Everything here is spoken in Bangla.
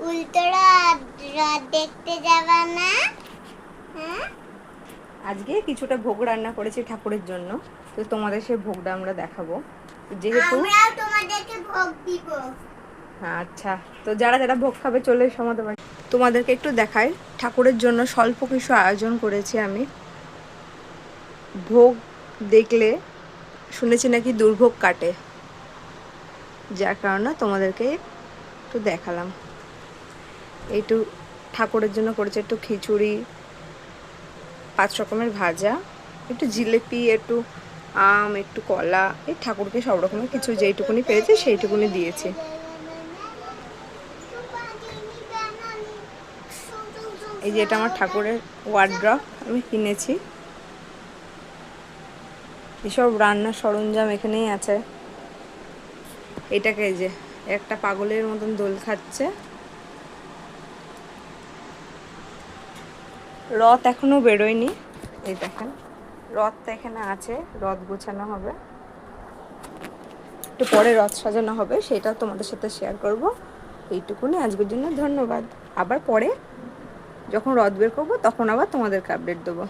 উল্টো রথ রথ দেখতে যাবা না? হ্যাঁ, আজকে কিছুটা ভোগ রান্না করেছি ঠাকুরের জন্য, তো তোমাদের সেই ভোগটা আমরা দেখাবো যেহেতু। আমরাও তোমাদেরকে ভোগ দিব। আচ্ছা, তো যারা যারা ভোগ খাবে চলে এসো আমাদের বাড়ি। তোমাদেরকে একটু দেখাই, ঠাকুরের জন্য স্বল্প কিছু আয়োজন করেছি আমি। ভোগ দেখলে শুনেছি নাকি দুর্ভোগ কাটে, যার কারণে তোমাদেরকে একটু দেখালাম। একটু ঠাকুরের জন্য করেছে একটু খিচুড়ি, 5 রকমের ভাজা, একটু জিলিপি, একটু আম, একটু কলা, এই ঠাকুরকে সব রকমের কিছু যেইটুকুনি পেরেছি সেইটুকুনি দিয়েছি। এই যে এটা আমার ঠাকুরের ওয়ার্ড্রপ, আমি কিনেছি। এসব রান্নার সরঞ্জাম এখানেই আছে। এটাকে এই যে একটা পাগলের মতন দোল খাচ্ছে। রথ এখনো বেরোয়নি, এই দেখেন রথটা এখানে আছে, রথ গোছানো হবে, একটু পরে রথ সাজানো হবে, সেটাও তোমাদের সাথে শেয়ার করব। এইটুকুনি আজকের জন্য, ধন্যবাদ। আবার পরে যখন রথ বের করবো তখন আবার তোমাদেরকে আপডেট দেবো।